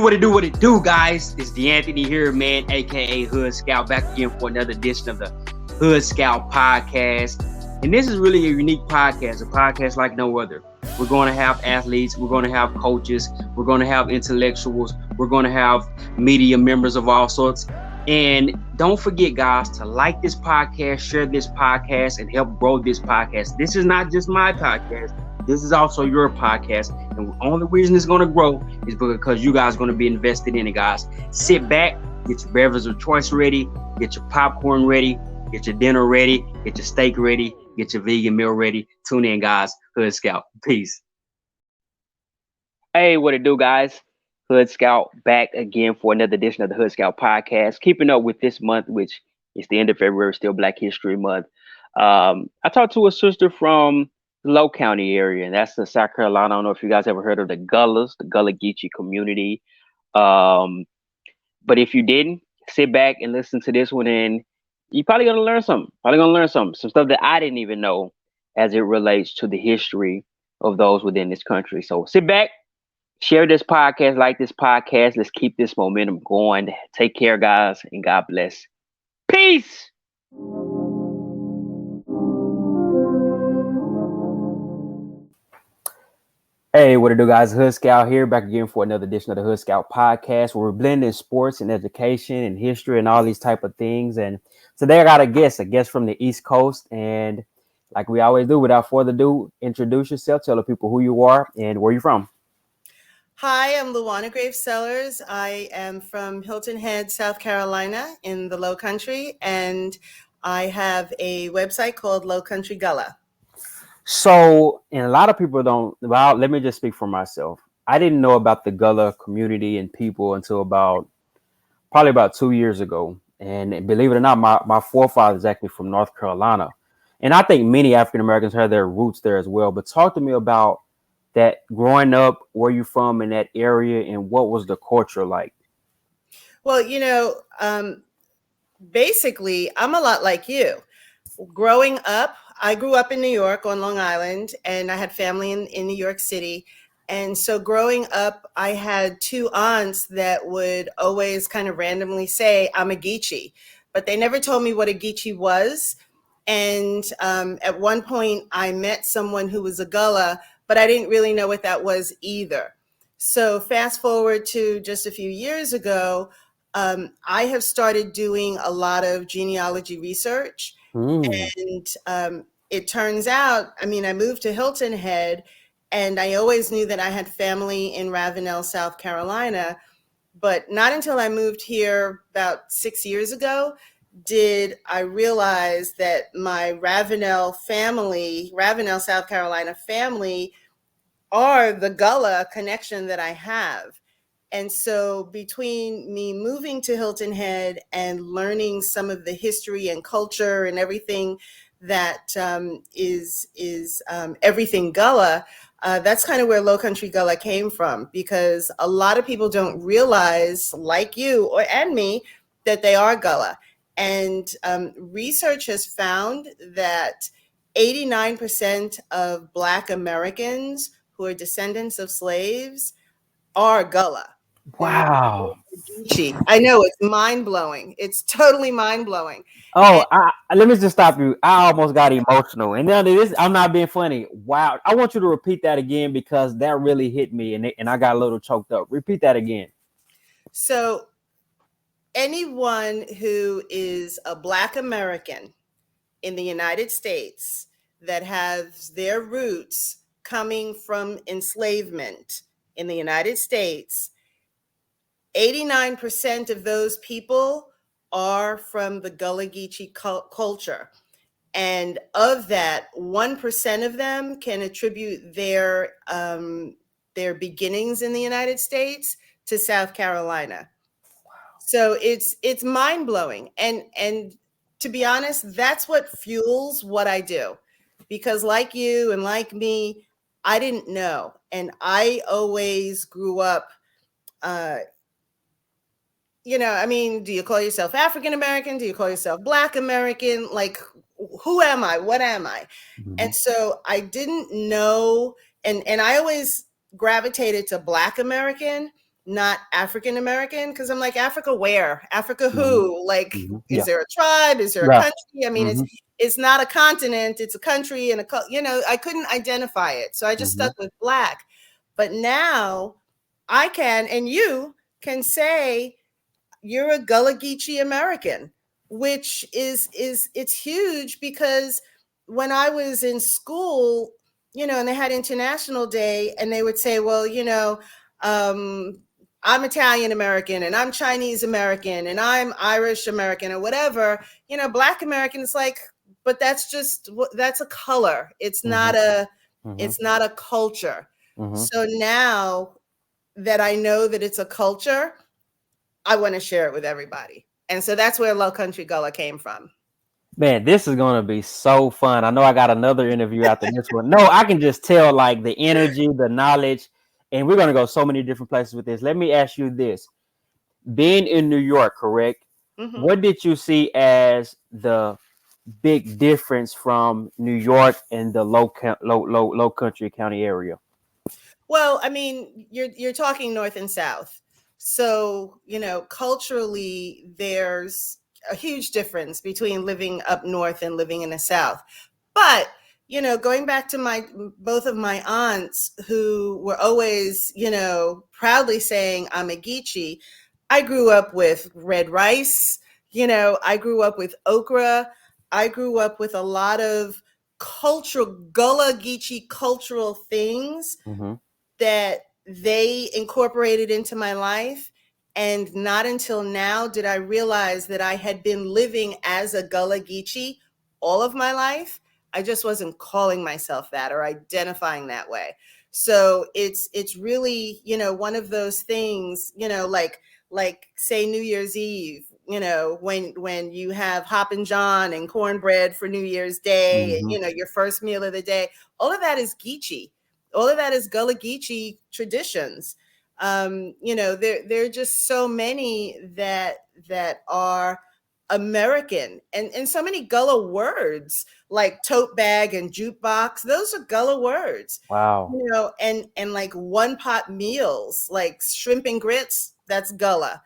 What it do, guys? It's D'Anthony here, man, aka Hood Scout, back again for another edition of the Hood Scout podcast. And this is really a unique podcast, a podcast like no other. We're going to have athletes, we're going to have coaches, we're going to have intellectuals, we're going to have media members of all sorts. And don't forget, guys, to like this podcast, share this podcast, and help grow this podcast. This is not just my podcast. This is also your podcast. And the only reason it's going to grow is because you guys are going to be invested in it, guys. Sit back, get your beverage of choice ready, get your popcorn ready, get your dinner ready, get your steak ready, get your vegan meal ready. Tune in, guys. Hood Scout. Peace. Hey, what it do, guys? Hood Scout back again for another edition of the Hood Scout podcast. Keeping up with this month, which is the end of February, still Black History Month. I talked to a sister from the Low County area, and that's in South Carolina. I don't know if you guys ever heard of the Gullahs, the Gullah Geechee community. But if you didn't, sit back and listen to this one, and you're probably gonna learn something. Some stuff that I didn't even know as it relates to the history of those within this country. So sit back, share this podcast, like this podcast. Let's keep this momentum going. Take care, guys, and God bless. Peace. Hey, what it do, guys? Hood Scout here, back again for another edition of the Hood Scout podcast, where we're blending sports and education and history and all these type of things. And today I got a guest from the East Coast. And like we always do, without further ado, introduce yourself, tell the people who you are and where you're from. Hi, I'm Luana Graves Sellers. I am from Hilton Head, South Carolina in the Low Country, and I have a website called Low Country Gullah. So, and a lot of people don't, well, let me just speak for myself. I didn't know about the Gullah community and people until probably about 2 years ago. And believe it or not, my forefather is actually from North Carolina. And I think many African Americans have their roots there as well. But talk to me about that growing up, where you from in that area, and what was the culture like? Well, basically, I'm a lot like you. Growing up, I grew up in New York on Long Island, and I had family in New York City. And so growing up, I had two aunts that would always kind of randomly say, I'm a Geechee, but they never told me what a Geechee was. And at one point, I met someone who was a Gullah, but I didn't really know what that was either. So fast forward to just a few years ago, I have started doing a lot of genealogy research. And it turns out, I moved to Hilton Head, and I always knew that I had family in Ravenel, South Carolina. But not until I moved here about 6 years ago did I realize that my Ravenel, South Carolina family, are the Gullah connection that I have. And so between me moving to Hilton Head and learning some of the history and culture and everything that is everything Gullah, that's kind of where Low Country Gullah came from, because a lot of people don't realize, like you and me, that they are Gullah. And research has found that 89% of Black Americans who are descendants of slaves are Gullah. Wow. I know, it's mind-blowing. It's totally mind-blowing. Oh, let me just stop you. I almost got emotional. And now this, I'm not being funny. Wow. I want you to repeat that again, because that really hit me, and I got a little choked up. Repeat that again. So anyone who is a Black American in the United States that has their roots coming from enslavement in the United States, 89% of those people are from the Gullah Geechee culture. And of that, 1% of them can attribute their beginnings in the United States to South Carolina. Wow. So it's mind-blowing. And to be honest, that's what fuels what I do. Because like you and like me, I didn't know. And I always grew up, do you call yourself African American? Do you call yourself Black American? Like, who am I? What am I? Mm-hmm. And so I didn't know, and I always gravitated to Black American, not African American, because I'm like, Africa where? Africa Mhm. who? Like, Mhm. is Yeah. there a tribe? Is there a Yeah. country? I mean, Mhm. it's not a continent, it's a country and I couldn't identify it. So I just Mhm. stuck with black. But now I can, and you can say you're a Gullah Geechee American, which is it's huge because when I was in school, and they had International Day, and they would say, well, um, I'm Italian American, and I'm Chinese American, and I'm Irish American, or whatever. Black American is like, but that's a color. It's Mhm. not a Mhm. it's not a culture. Mhm. So now that I know that it's a culture, I want to share it with everybody. And so that's where Low Country Gullah came from. Man, this is gonna be so fun. I know I got another interview after this one. No, I can just tell like the energy, the knowledge, and we're gonna go so many different places with this. Let me ask you this: being in New York, correct? Hmm. What did you see as the big difference from New York and the low country county area? Well, I mean, you're talking north and south. So, culturally there's a huge difference between living up north and living in the south. But, going back to my both of my aunts who were always, proudly saying I'm a Geechee, I grew up with red rice, I grew up with okra, I grew up with a lot of cultural Gullah Geechee cultural things Mm-hmm. that they incorporated into my life. And not until now did I realize that I had been living as a Gullah Geechee all of my life. I just wasn't calling myself that or identifying that way. So it's really, one of those things, like say New Year's Eve, when you have Hoppin' John and cornbread for New Year's Day, and Mm-hmm. your first meal of the day, all of that is Geechee. All of that is Gullah Geechee traditions. There are just so many that are American, and so many Gullah words like tote bag and jukebox. Those are Gullah words, Wow. and like one pot meals like shrimp and grits. That's Gullah.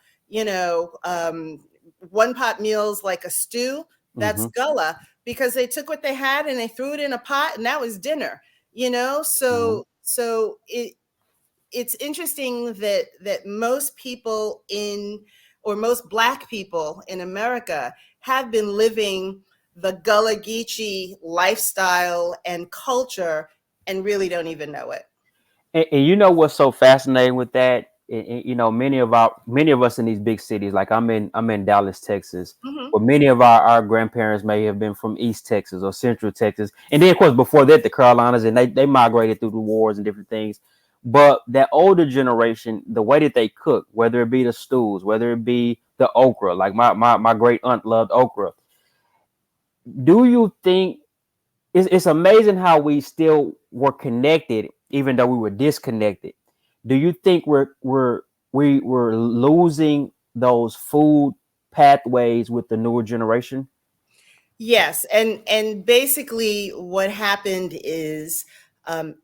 One pot meals like a stew. That's Mm-hmm. Gullah because they took what they had and they threw it in a pot, and that was dinner. Mm-hmm. So it's interesting that most people in or most black people in America have been living the Gullah Geechee lifestyle and culture and really don't even know it. And you know what's so fascinating with that? Many of us in these big cities, like I'm in Dallas, Texas, Hmm. but many of our grandparents may have been from East Texas or Central Texas, and then of course before that the Carolinas, and they migrated through the wars and different things. But that older generation, the way that they cook, whether it be the stews, whether it be the okra, like my great aunt loved okra. Do you think it's amazing how we still were connected even though we were disconnected? Do you think we were losing those food pathways with the newer generation? Yes, and basically what happened is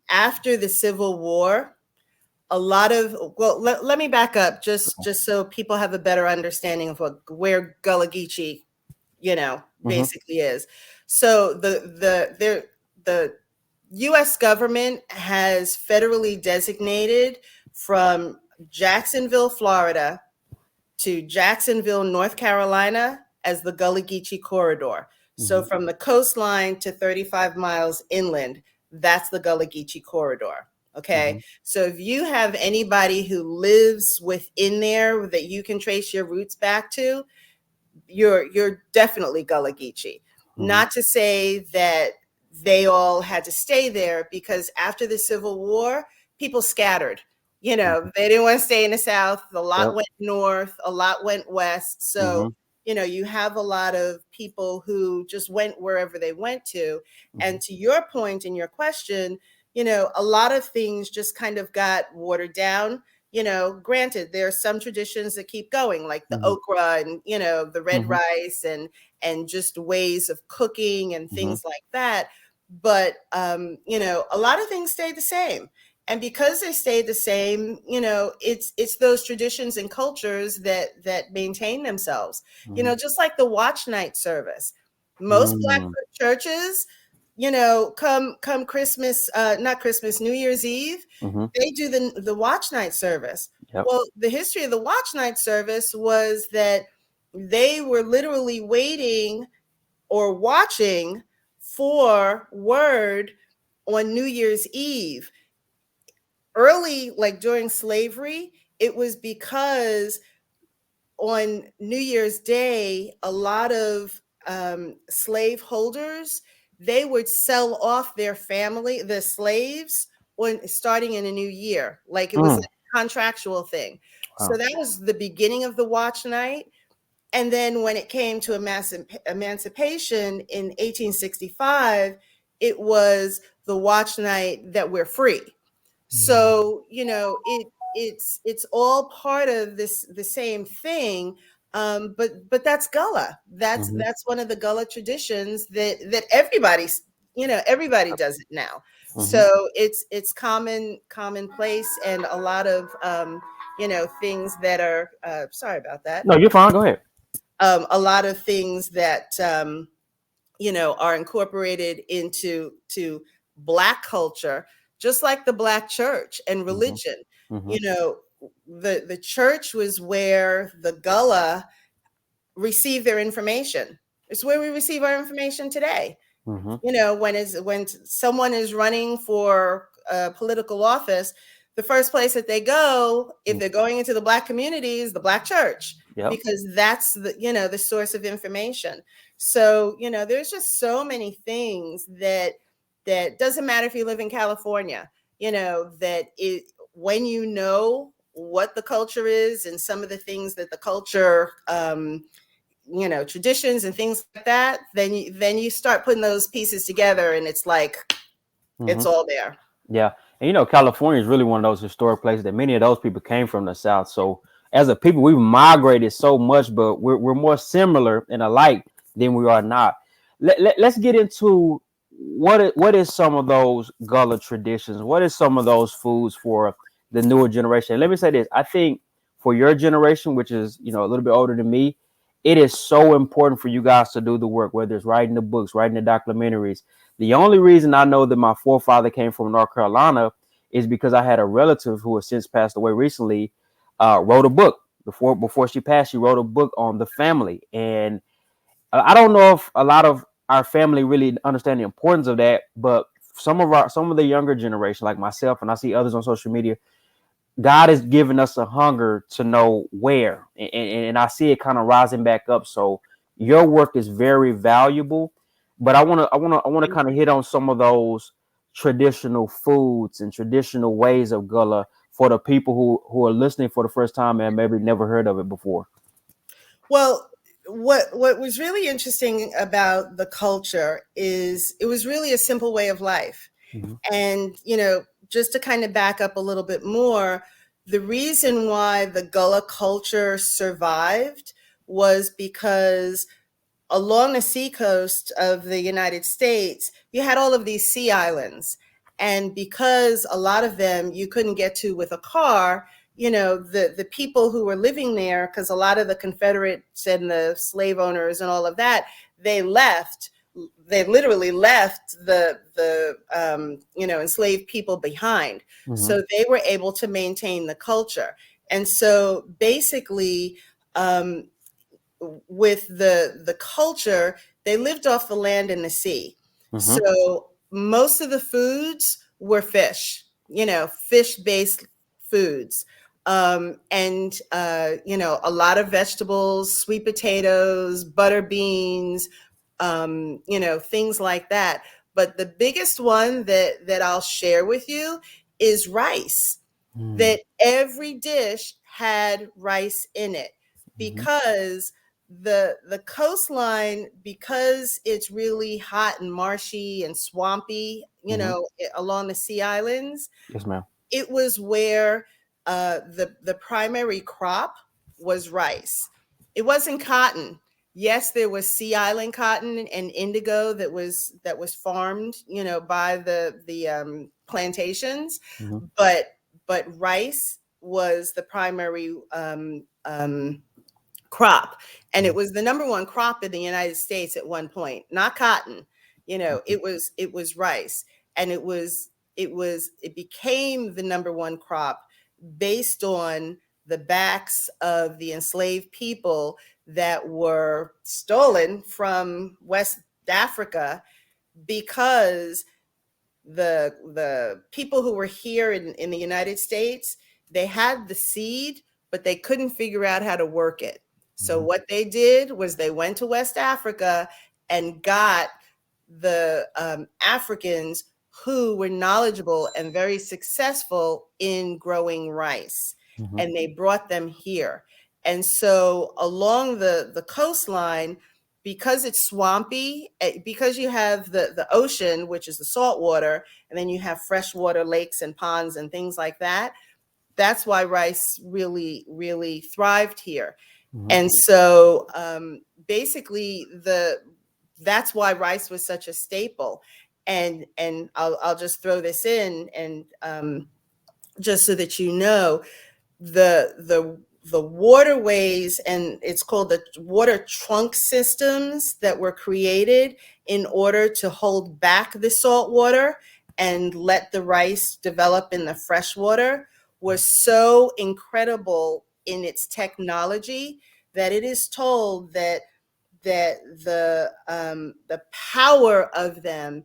after the Civil War, a lot of let me back up just so people have a better understanding of where Gullah Geechee Mm-hmm. basically is. So the US government has federally designated from Jacksonville, Florida to Jacksonville, North Carolina as the Gullah Geechee corridor. So Mm-hmm. from the coastline to 35 miles inland, that's the Gullah Geechee corridor. Okay. Mm-hmm. So if you have anybody who lives within there that you can trace your roots back to, you're definitely Gullah Geechee. Mm-hmm. Not to say that they all had to stay there because after the Civil War, people scattered. Mm-hmm. They didn't want to stay in the South. A lot Yep. went north, a lot went west. So, Mm-hmm. you have a lot of people who just went wherever they went to. Mm-hmm. And to your point in your question, a lot of things just kind of got watered down. Granted, there are some traditions that keep going, like the Mm-hmm. okra and the red Mm-hmm. rice and just ways of cooking and Mm-hmm. things like that. But a lot of things stay the same. And because they stayed the same, it's those traditions and cultures that maintain themselves. Mm-hmm. Just like the watch night service. Most Black Mm-hmm. churches, come Christmas, not Christmas, New Year's Eve, Mm-hmm. they do the watch night service. Yep. Well, the history of the watch night service was that they were literally waiting or watching for word on New Year's Eve. Early, like during slavery, it was because on New Year's Day, a lot of slave holders, they would sell off their family, the slaves, when starting in a new year. Like it was Mm. a contractual thing. So Wow. that was the beginning of the watch night. And then when it came to emancipation in 1865, it was the watch night that we're free. So it's all part of the same thing. But that's Gullah. That's Mm-hmm. that's one of the Gullah traditions that everybody does it now. Mm-hmm. So it's commonplace, and a lot of things that are sorry about that. No, you're fine. Go ahead. A lot of things that are incorporated into to Black culture, just like the Black church and Mm-hmm. religion. Mm-hmm. You know, the church was where the Gullah receive their information. It's where we receive our information today. Mm-hmm. When someone is running for political office, the first place that they go, if they're going into the Black community, is the Black church, Yep. because that's the source of information. So there's just so many things that doesn't matter if you live in California. That it when you know what the culture is and some of the things that the culture traditions and things like that, then you start putting those pieces together, and it's like Mm-hmm. it's all there. Yeah. And California is really one of those historic places that many of those people came from the South. So as a people, we've migrated so much, but we're more similar and alike than we are not. Let's get into what is some of those Gullah traditions? What is some of those foods for the newer generation? Let me say this. I think for your generation, which is, a little bit older than me, it is so important for you guys to do the work, whether it's writing the books, writing the documentaries. The only reason I know that my forefather came from North Carolina is because I had a relative who has since passed away recently, wrote a book. Before she passed, she wrote a book on the family. And I don't know if a lot of our family really understand the importance of that, but some of the younger generation, like myself, and I see others on social media, God has given us a hunger to know where, and I see it kind of rising back up. So your work is very valuable, but I want to kind of hit on some of those traditional foods and traditional ways of Gullah for the people who are listening for the first time and maybe never heard of it before. Well, what was really interesting about the culture is it was really a simple way of life. Mm-hmm. And just to kind of back up a little bit more, the reason why the Gullah culture survived was because along the seacoast of the United States, you had all of these sea islands. And because a lot of them you couldn't get to with a car, the people who were living there, because a lot of the Confederates and the slave owners and all of that, they literally left the enslaved people behind. Mm-hmm. So they were able to maintain the culture. And so basically, with the culture, they lived off the land and the sea. Mm-hmm. So most of the foods were fish-based foods. And a lot of vegetables, sweet potatoes, butter beans, things like that. But the biggest one that I'll share with you is rice. Mm-hmm. That every dish had rice in it, because the coastline, because it's really hot and marshy and swampy, Mm-hmm. along the sea islands, Yes, ma'am. it was where the primary crop was rice. It wasn't cotton. Yes, there was sea island cotton and indigo that was farmed, by the plantations, Mhm. but rice was the primary crop, and it Mhm. was the number one crop in the United States at one point. Not cotton, Mhm. it was rice, and it became the number one crop based on the backs of the enslaved people that were stolen from West Africa, because the people who were here in the United States, they had the seed, but they couldn't figure out how to work it. So Mhm. what they did was they went to West Africa and got the Africans who were knowledgeable and very successful in growing rice, Mhm. and they brought them here. And so along the coastline, because it's swampy, because you have the ocean, which is the salt water, and then you have freshwater lakes and ponds and things like that. That's why rice really, really thrived here. Mhm. And so basically that's why rice was such a staple. And I'll just throw this in, and just so that you know, the waterways, and it's called the water trunk systems, that were created in order to hold back the salt water and let the rice develop in the fresh water, was so incredible in its technology that it is told that the power of them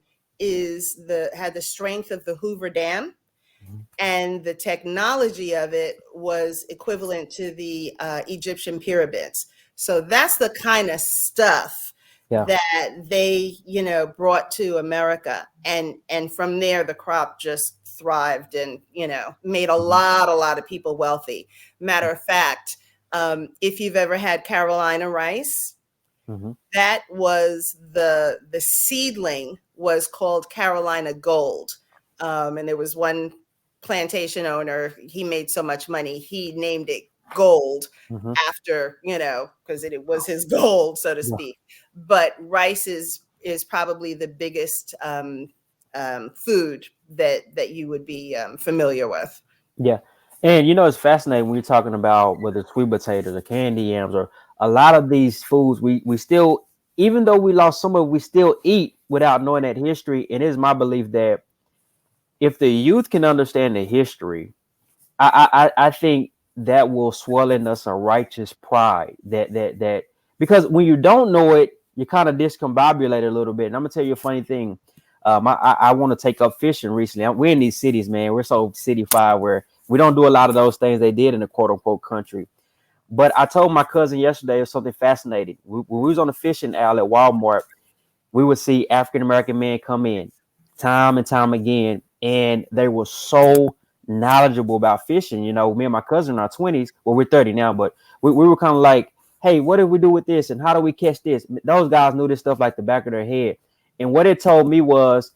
had the strength of the Hoover Dam, Mhm. and the technology of it was equivalent to the Egyptian pyramids. So that's the kind of stuff Yeah. that they, brought to America, and from there the crop just thrived, and made Mhm. a lot of people wealthy. Matter of fact, if you've ever had Carolina rice, Mhm. that was the seedling was called Carolina Gold, and there was one plantation owner. He made so much money, he named it Gold Mhm. after, because it was his gold, so to Yeah. speak. But rice is probably the biggest food that you would be familiar with. Yeah. And it's fascinating when you're talking about whether it's sweet potatoes or candy yams or a lot of these foods we still, even though we lost some of it, we still eat without knowing that history. And it is my belief that if the youth can understand the history, I think that will swell in us a righteous pride that because when you don't know it, you kind of discombobulate a little bit. And I'm gonna tell you a funny thing. I want to take up fishing recently. We're in these cities, man. We're so cityfied where we don't do a lot of those things they did in the quote unquote country. But I told my cousin yesterday of something fascinating. When we was on the fishing alley at Walmart, we would see African American men come in time and time again, and they were so knowledgeable about fishing. Me and my cousin in our 20s, well, we're 30 now, but we were kind of like, hey, what do we do with this? And how do we catch this? Those guys knew this stuff like the back of their head. And what it told me was,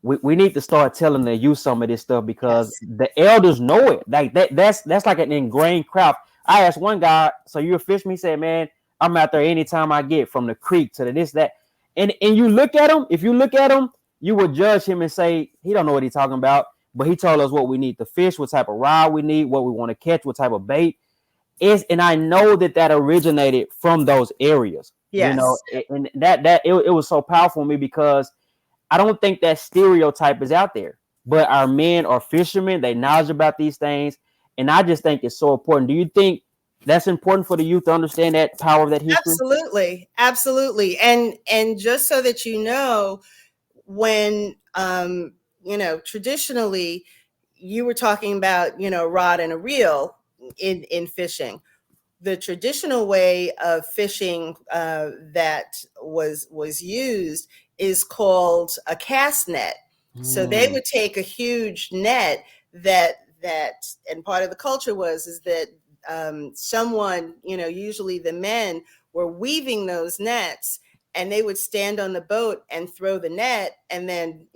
we need to start telling them to use some of this stuff because Yes. the elders know it. Like that's like an ingrained craft. I asked one guy, so you're a fisherman? He said, man, I'm out there anytime I get, from the creek to the this, that. And you look at him, if you look at him, you would judge him and say, he don't know what he's talking about. But he told us what we need to fish, what type of rod we need, what we want to catch, what type of bait is. And I know that originated from those areas, Yes. and it was so powerful for me because I don't think that stereotype is out there, but our men are fishermen. They knowledge about these things, and I just think it's so important. Do you think that's important for the youth to understand that power of that history? Absolutely, absolutely. And just so that you know, when traditionally, you were talking about, rod and a reel in fishing. The traditional way of fishing that was used is called a cast net. So they Mm, would take a huge net and part of the culture is that someone, usually the men, were weaving those nets, and they would stand on the boat and throw the net, and then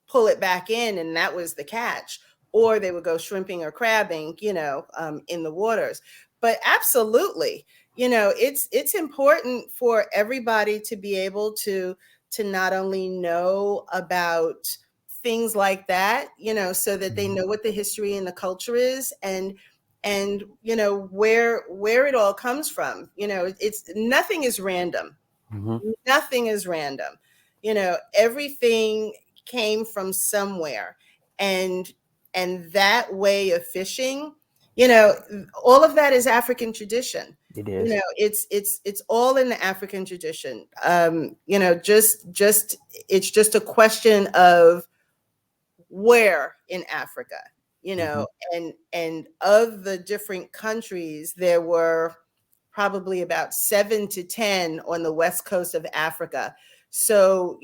pull it back in, and that was the catch. Or they would go shrimping or crabbing, in the waters. But absolutely, it's important for everybody to be able to not only know about things like that, so that they know what the history and the culture is, and where it all comes from. It's nothing is random. Mhm. Nothing is random. Everything came from somewhere. And that way of fishing, all of that is African tradition. It is. It's all in the African tradition. Just it's just a question of where in Africa, Mhm. and of the different countries, there were probably about 7 to 10 on the west coast of Africa. So,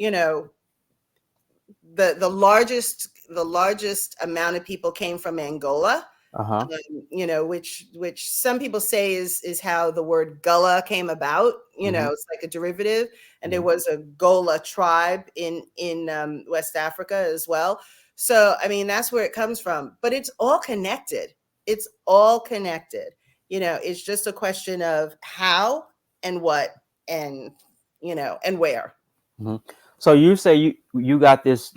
the largest amount of people came from Angola, Uh-huh. which some people say is how the word Gullah came about. Mhm. It's like a derivative, and there Mhm. was a Gullah tribe in West Africa as well. So, I mean, that's where it comes from. But it's all connected. It's all connected. It's just a question of how and what, and where. Mhm. So you say you got this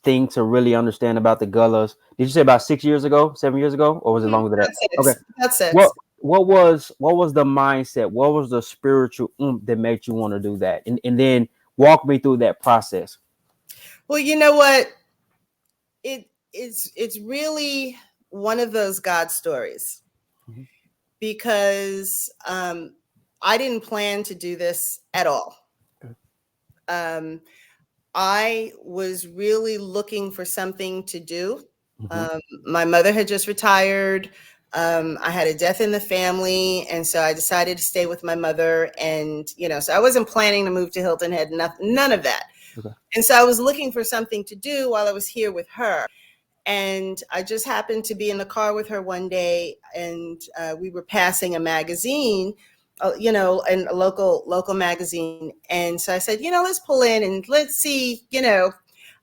thing to really understand about the Gullahs. Did you say about 6 years ago, 7 years ago, or was it Mhm. longer than that? That's Okay. it. That's it. What what was the mindset? What was the spiritual that made you want to do that? And then walk me through that process. Well, you know what? It's really one of those God stories, Mhm. because I didn't plan to do this at all. Okay. Um, I was really looking for something to do. Mhm. My mother had just retired. I had a death in the family, and so I decided to stay with my mother. And so I wasn't planning to move to Hilton Head, none of that. Okay. And so I was looking for something to do while I was here with her. And I just happened to be in the car with her one day, and we were passing a magazine, and a local magazine. And so I said, let's pull in and let's see.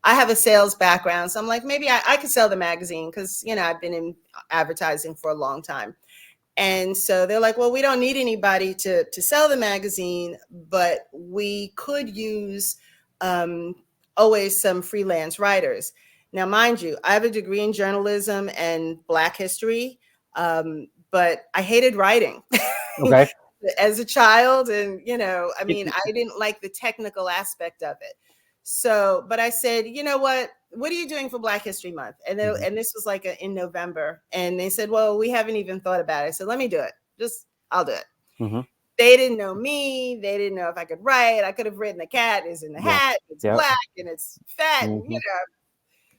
I have a sales background, so I'm like, maybe I could sell the magazine, because I've been in advertising for a long time. And so they're like, well, we don't need anybody to sell the magazine, but we could use um, always some freelance writers. Now, mind you, I have a degree in journalism and Black history, but I hated writing Okay. as a child. And, I It- mean, I didn't like the technical aspect of it. So, but I said, you know what are you doing for Black History Month? Mhm. And this was like in November. And they said, well, we haven't even thought about it. I said, let me do it. I'll do it. Mhm. They didn't know me. They didn't know if I could write. I could have written a cat is in the Yeah. hat. It's Yeah. black and it's fat. And, Mhm.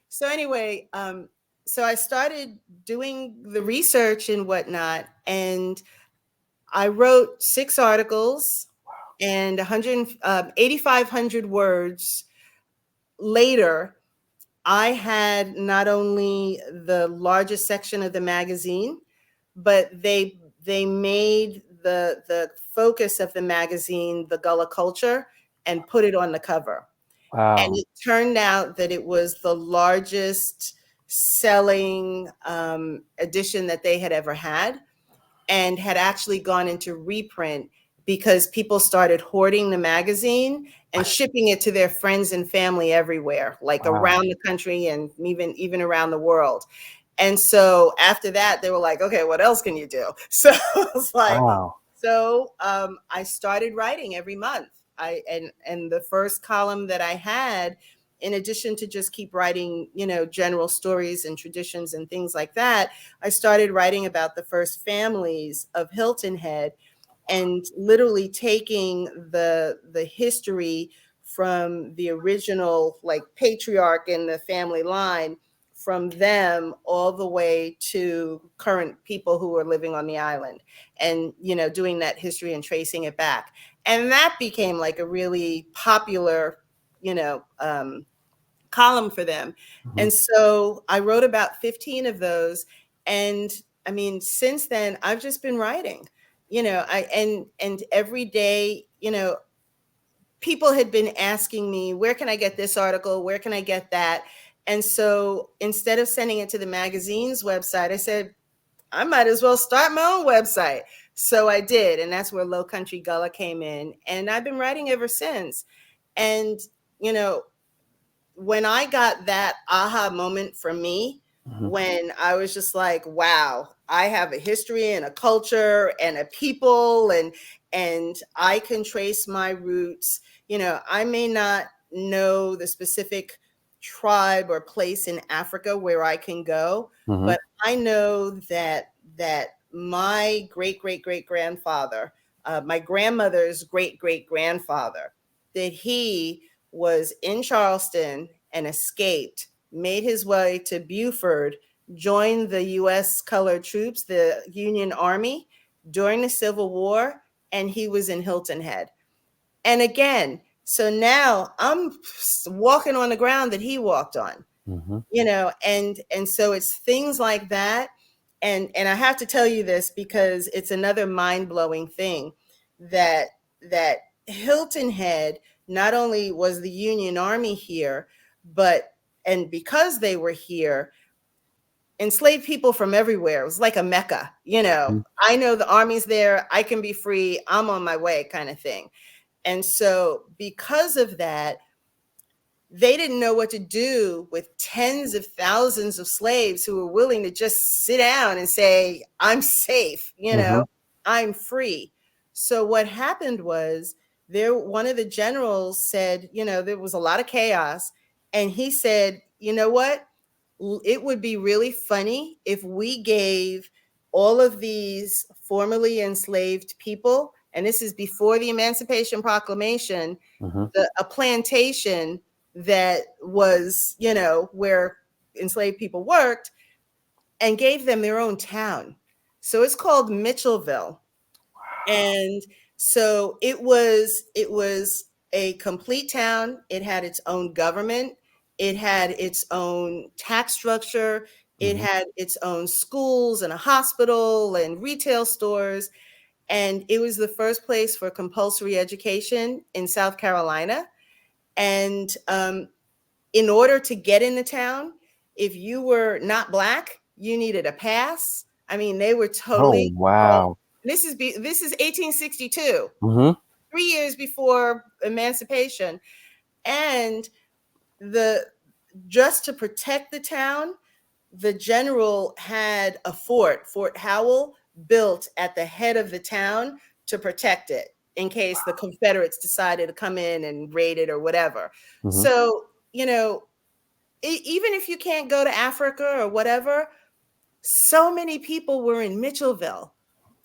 So anyway, so I started doing the research and whatnot. And I wrote 6 articles, and 8,500 words later, I had not only the largest section of the magazine, but they made the focus of the magazine the Gullah culture and put it on the cover. And Wow. it turned out that it was the largest selling edition that they had ever had, and had actually gone into reprint because people started hoarding the magazine and shipping it to their friends and family everywhere, like Wow. around the country and even around the world. And so after that, they were like, okay, what else can you do? So I was like, Wow. I started writing every month. And the first column that I had, in addition to just keep writing, general stories and traditions and things like that, I started writing about the first families of Hilton Head, and literally taking the history from the original, like, patriarch in the family line, from them all the way to current people who are living on the island, and doing that history and tracing it back. And that became like a really popular you know um, column for them. Mhm. And so I wrote about 15 of those. And I mean, since then, I've just been writing. And every day, people had been asking me, where can I get this article? Where can I get that? And so instead of sending it to the magazine's website, I said, I might as well start my own website. So I did. And that's where Low Country Gullah came in. And I've been writing ever since. And, you know, when I got that aha moment for me, Mhm. when I was just like, wow, I have a history and a culture and a people, and I can trace my roots. You know, I may not know the specific tribe or place in Africa where I can go, Mhm. but I know that my great great great grandfather, my grandmother's great great grandfather, that he was in Charleston and escaped, made his way to Beaufort, joined the U.S. colored troops, the Union Army, during the Civil War, and he was in Hilton Head. And again, so now I'm walking on the ground that he walked on, Mhm. you know, and so it's things like that. And I have to tell you this because it's another mind-blowing thing, that that Hilton Head, not only was the Union Army here, but and because they were here, enslaved people from everywhere. It was like a mecca, you know. Mhm. I know the army's there, I can be free, I'm on my way, kind of thing. And so because of that, they didn't know what to do with tens of thousands of slaves who were willing to just sit down and say, I'm safe, you know, Mhm. I'm free. So what happened was, there one of the generals said, you know, there was a lot of chaos, and he said, you know what? It would be really funny if we gave all of these formerly enslaved people, and this is before the Emancipation Proclamation, Mhm. a plantation that was, you know, where enslaved people worked, and gave them their own town. So it's called Mitchellville. And so it was a complete town. It had its own government. It had its own tax structure. It Mhm. had its own schools and a hospital and retail stores. And it was the first place for compulsory education in South Carolina. And in order to get in the town, if you were not black, you needed a pass. I mean, they were Oh totally. wow. This is 1862, Mhm. 3 years before emancipation, and the just to protect the town, the general had a Fort Howell, built at the head of the town to protect it in case the Confederates decided to come in and raid it or whatever. Mhm. So, you know, even if you can't go to Africa or whatever, so many people were in Mitchellville.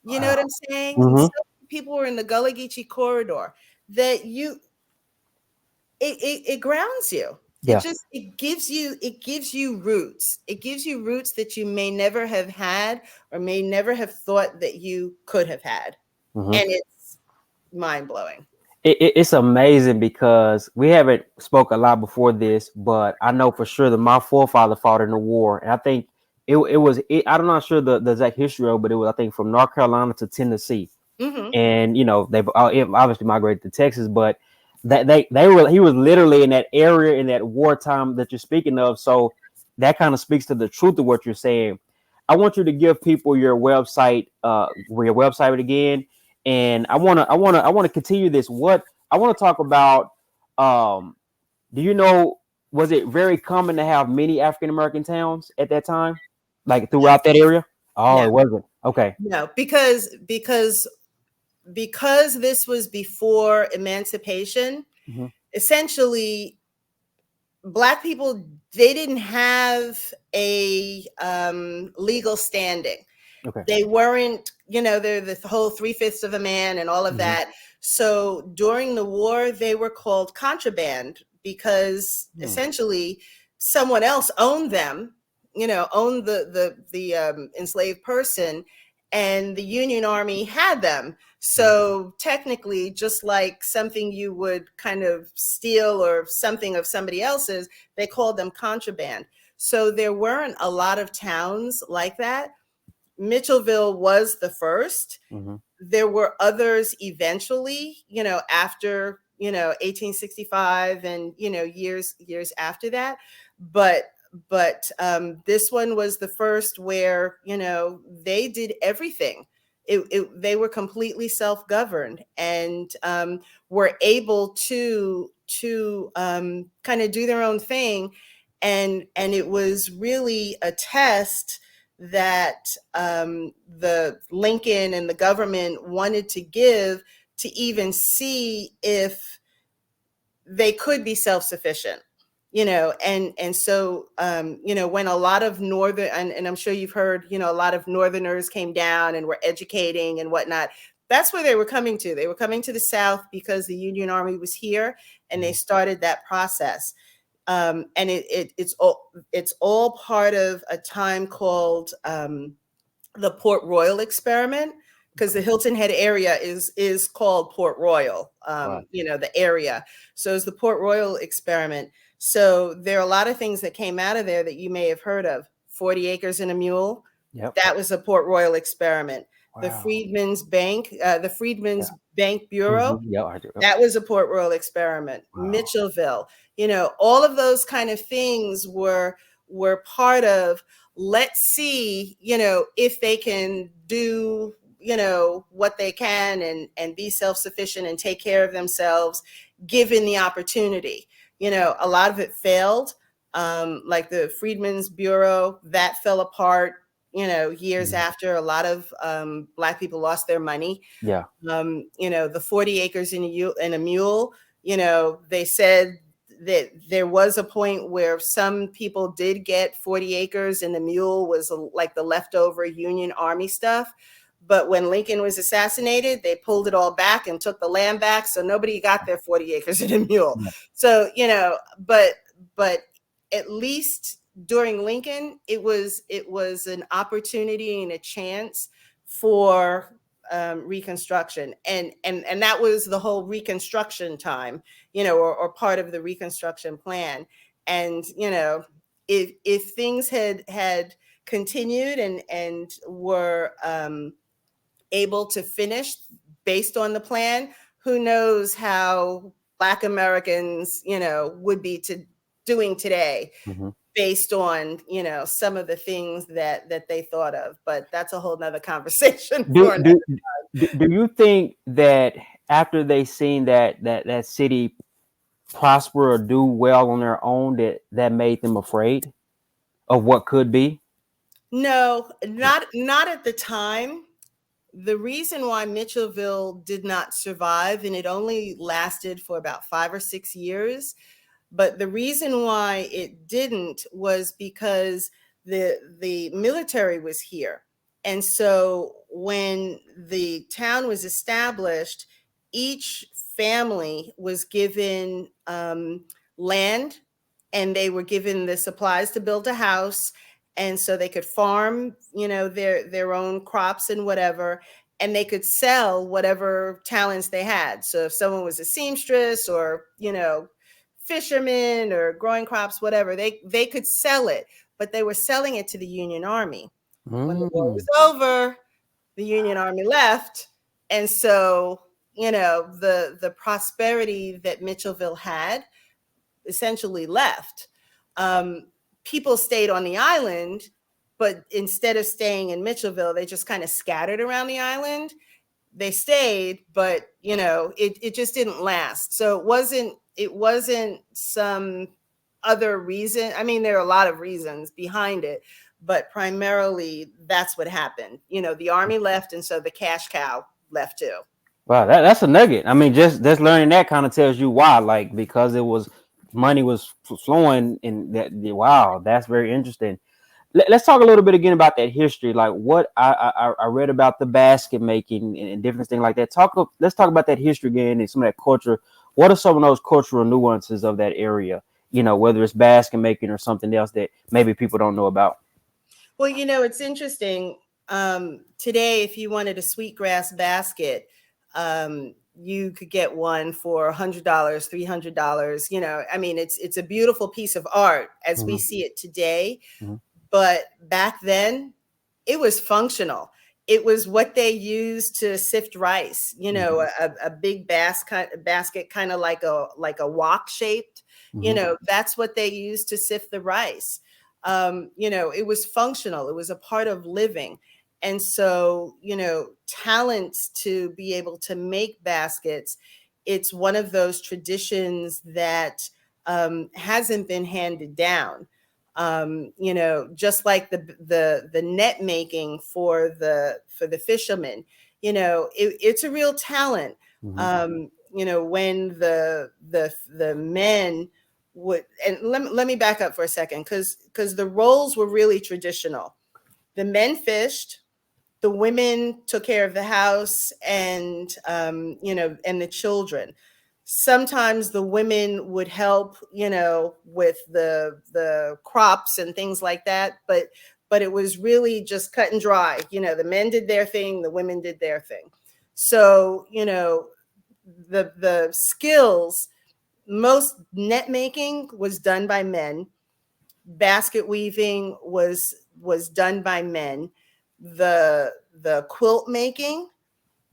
You know what Wow. I'm saying? So Mhm. many people were in the Gullah Geechee corridor that it grounds you. It Yeah. just it gives you roots. It gives you roots that you may never have had or may never have thought that you could have had. Mhm. And it's mind blowing. It's amazing because we haven't spoke a lot before this, but I know for sure that my forefather fought in the war, and I think it was I'm not sure the exact history of, but it was, I think, from North Carolina to Tennessee, Hmm. and you know they've obviously migrated to Texas, but that they were he was literally in that area in that wartime that you're speaking of. So that kind of speaks to the truth of what you're saying. I want you to give people your website again, and I want to continue this. What I want to talk about. Um, do you know? Was it very common to have many African American towns at that time, like throughout that area? Oh, No, it wasn't. Okay. no, because this was before emancipation, Hmm. essentially black people, they didn't have a legal standing. Okay. They weren't, you know, they're the whole three-fifths of a man and all of Hmm. that. So during the war, they were called contraband because Hmm. essentially someone else owned them, you know, owned the enslaved person, and the Union Army had them. So technically, just like something you would kind of steal or something of somebody else's, they called them contraband. So there weren't a lot of towns like that. Mitchellville was the first. Hmm. There were others eventually, you know, after, you know, 1865 and, you know, years after that. But this one was the first where, you know, they did everything They were completely self-governed, and were able to kind of do their own thing, and it was really a test that the Lincoln and the government wanted to give, to even see if they could be self-sufficient, and so when a lot of northern, and I'm sure you've heard, a lot of northerners came down and were educating and whatnot. That's where they were coming to. They were coming to the South because the Union Army was here, and they started that process. And it's all part of a time called the Port Royal experiment, because the Hilton Head area is called Port Royal, Right. the area. So it's the Port Royal experiment. So there are a lot of things that came out of there that you may have heard of. 40 acres and a mule. Yep. That was a Port Royal experiment. The Wow. Freedmen's Bank, Yeah. Bank Bureau. Yeah, I do. That was a Port Royal experiment. Wow. Mitchellville, all of those kind of things were part of, let's see, if they can do, what they can, and be self-sufficient and take care of themselves, given the opportunity. A lot of it failed. Like the Freedmen's Bureau, that fell apart, years after a lot of Black people lost their money. Yeah. The 40 acres and a mule, they said that there was a point where some people did get 40 acres and the mule was like the leftover Union Army stuff. But when Lincoln was assassinated, they pulled it all back and took the land back. So nobody got their 40 acres and a mule. Yeah. So, but at least during Lincoln, it was an opportunity and a chance for Reconstruction, and that was the whole Reconstruction time, or part of the Reconstruction plan. And if things had continued and were able to finish based on the plan, who knows how Black Americans, would be doing today. Mm-hmm. Based on some of the things that they thought of, but that's a whole nother conversation. Do you think that after they seen that city prosper or do well on their own, that made them afraid of what could be? No, not at the time. The reason why Mitchellville did not survive, and it only lasted for about 5 or 6 years, but the reason why it didn't was because the military was here. And so when the town was established, each family was given land, and they were given the supplies to build a house. And so they could farm, their own crops and whatever, and they could sell whatever talents they had. So if someone was a seamstress, or, fishermen, or growing crops, whatever, they could sell it, but they were selling it to the Union Army. When the war was over, the Union Army left. And so, the prosperity that Mitchellville had essentially left. People stayed on the island, but instead of staying in Mitchellville, they just kind of scattered around the island. They stayed, but it just didn't last. So it wasn't some other reason. I mean, there are a lot of reasons behind it, but primarily that's what happened. The Army left, and so the cash cow left too. Wow, that's a nugget. I mean, just learning that kind of tells you why, like, because money was flowing in that. Wow, that's very interesting. Let's talk a little bit again about that history. Like, what I read about the basket making and different things like that. Let's talk about that history again and some of that culture. What are some of those cultural nuances of that area? Whether it's basket making or something else that maybe people don't know about. Well, it's interesting. Today, if you wanted a sweetgrass basket, you could get one for $100, $300. I mean, it's a beautiful piece of art as we see it today. Mm-hmm. But back then, it was functional. It was what they used to sift rice. A big basket, kind of like a wok shaped. Mm-hmm. That's what they used to sift the rice. It was functional. It was a part of living. And so, talents to be able to make baskets, it's one of those traditions that hasn't been handed down. Just like the net making for the fishermen, it's a real talent. Hmm. When the men would, and let me back up for a second, because the roles were really traditional. The men fished, the women took care of the house, and and the children. Sometimes the women would help, with the crops and things like that, but it was really just cut and dry. The men did their thing, the women did their thing. So, the skills, most net making was done by men, basket weaving was done by men, the quilt making,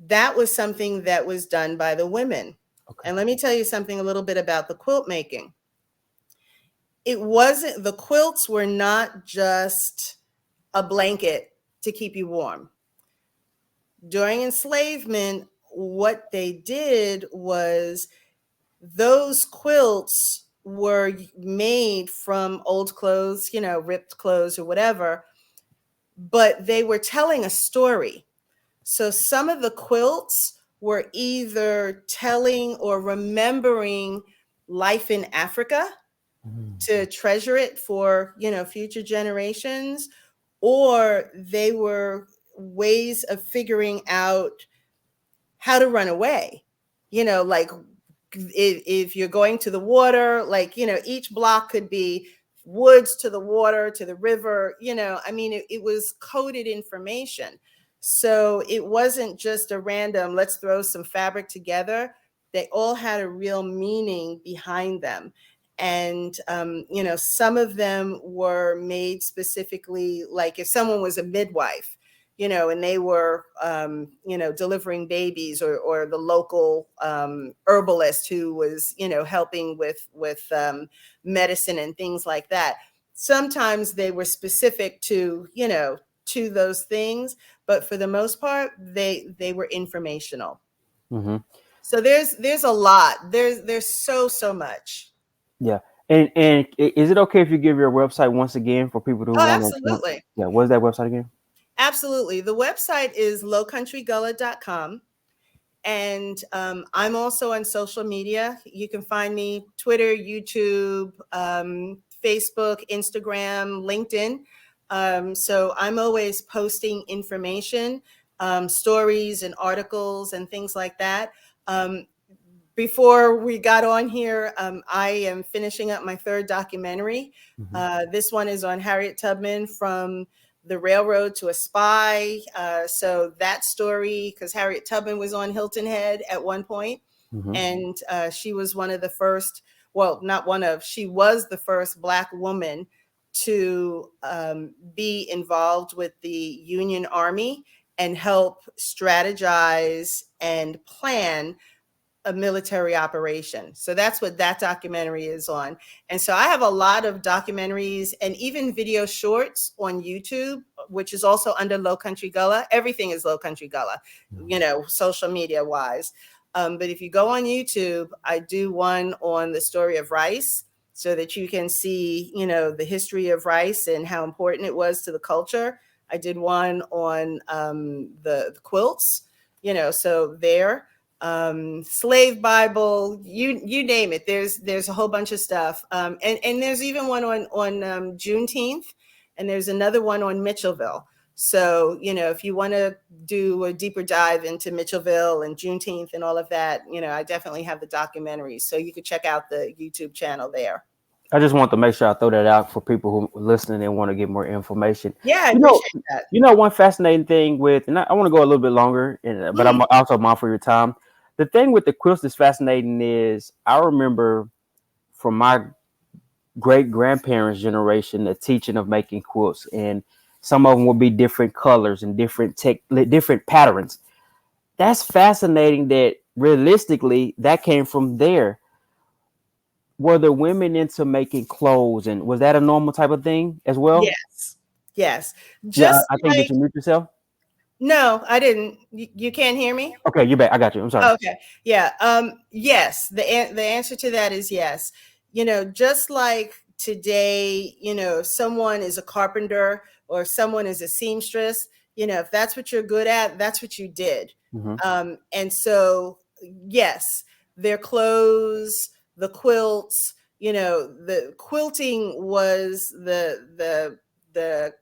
that was something that was done by the women. Okay. And let me tell you something a little bit about the quilt making. It wasn't, the quilts were not just a blanket to keep you warm. During enslavement, what they did was, those quilts were made from old clothes, ripped clothes or whatever, but they were telling a story. So some of the quilts were either telling or remembering life in Africa Mhm. to treasure it for, future generations, or they were ways of figuring out how to run away. Like, if you're going to the water, like, each block could be woods to the water to the river. I mean, it was coded information. So it wasn't just a random, let's throw some fabric together. They all had a real meaning behind them. And, some of them were made specifically, like if someone was a midwife, and they were, delivering babies, or the local herbalist who was, helping with medicine and things like that. Sometimes they were specific to those things, but for the most part, they were informational. Hmm. So there's a lot. There's so much. Yeah. And is it okay if you give your website once again for people who Oh, want? absolutely. Yeah. What is that website again? Absolutely. The website is lowcountrygullah.com. And I'm also on social media. You can find me Twitter, YouTube, Facebook, Instagram, LinkedIn. So I'm always posting information, stories and articles and things like that. Um, Before we got on here, I am finishing up my third documentary. Hmm. This one is on Harriet Tubman, from the railroad to a spy. So that story, because Harriet Tubman was on Hilton Head at one point, Hmm. and she was one of the first, well, not one of, she was the first Black woman to be involved with the Union Army and help strategize and plan a military operation. So that's what that documentary is on. And so I have a lot of documentaries and even video shorts on YouTube, which is also under Low Country Gullah. Everything is Low Country Gullah, social media wise. But if you go on YouTube, I do one on the story of rice, so that you can see, the history of rice and how important it was to the culture. I did one on the quilts, so there, slave Bible, you name it. There's a whole bunch of stuff, and there's even one on Juneteenth, and there's another one on Mitchellville. So if you want to do a deeper dive into Mitchellville and Juneteenth and all of that, I definitely have the documentaries, so you could check out the YouTube channel there. I just want to make sure I throw that out for people who are listening and want to get more information. Yeah, I You know, appreciate that. one fascinating thing with, and I want to go a little bit longer, but I'm Mhm. also mindful of your time. The thing with the quilts that's fascinating is I remember from my great grandparents' generation the teaching of making quilts, and some of them would be different colors and different patterns. That's fascinating. That realistically, that came from there. Were the women into making clothes, and was that a normal type of thing as well? Yes, yes. Yeah, Just I think, did like, you mute yourself? No, I didn't. You can't hear me? Okay, you back. I got you. I'm sorry. Okay. Yeah. Yes. The answer to that is yes. Just like today, if someone is a carpenter or if someone is a seamstress, if that's what you're good at, that's what you did. Hmm. And so, yes, their clothes, the quilts, the quilting was the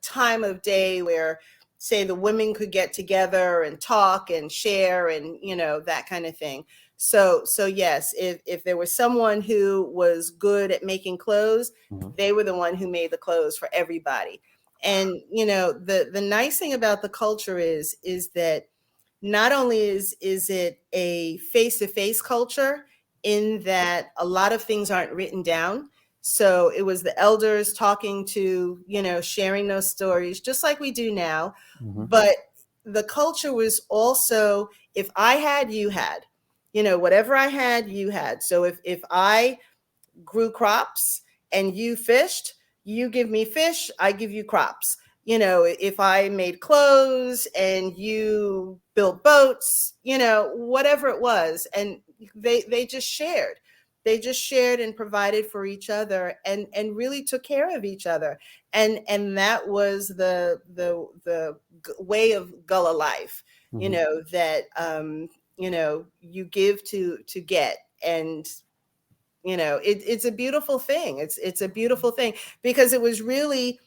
time of day where, say, the women could get together and talk and share and that kind of thing. So yes, if there was someone who was good at making clothes, Hmm. they were the one who made the clothes for everybody. And the nice thing about the culture is that not only is it a face-to-face culture, in that a lot of things aren't written down. So it was the elders talking to, sharing those stories just like we do now. Hmm. But the culture was also, if I had, you had, whatever I had, you had. So if I grew crops and you fished, you give me fish, I give you crops. If I made clothes and you built boats, whatever it was. And they just shared. They just shared and provided for each other and really took care of each other. And that was the way of Gullah life, Hmm. that you give to get. And it's a beautiful thing. It's a beautiful thing, because it was really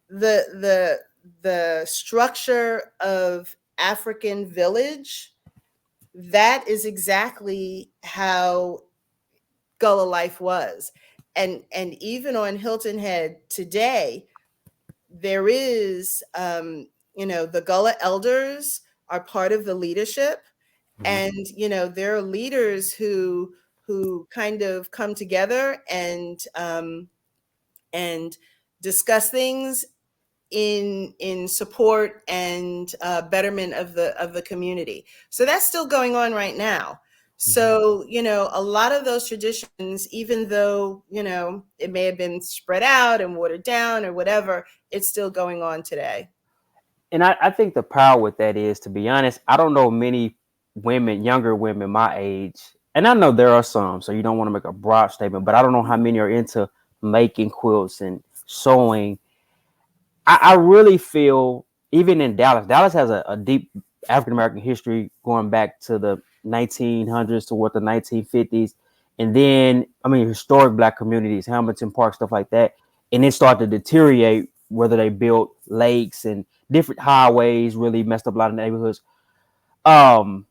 the structure of African village. That is exactly how Gullah life was. And even on Hilton Head today, there is, the Gullah elders are part of the leadership. Hmm. And there are leaders who kind of come together and discuss things in support and betterment of the community. So that's still going on right now. Hmm. So a lot of those traditions, even though it may have been spread out and watered down or whatever, it's still going on today. And I think the power with that is, to be honest, I don't know many women, younger women my age, and I know there are some, so you don't want to make a broad statement, but I don't know how many are into making quilts and sewing. I really feel, even in Dallas has a deep African American history going back to the 1900s to what the 1950s. And then, I mean, historic black communities, Hamilton Park, stuff like that. And it started to deteriorate, whether they built lakes and different highways, really messed up a lot of neighborhoods. Um,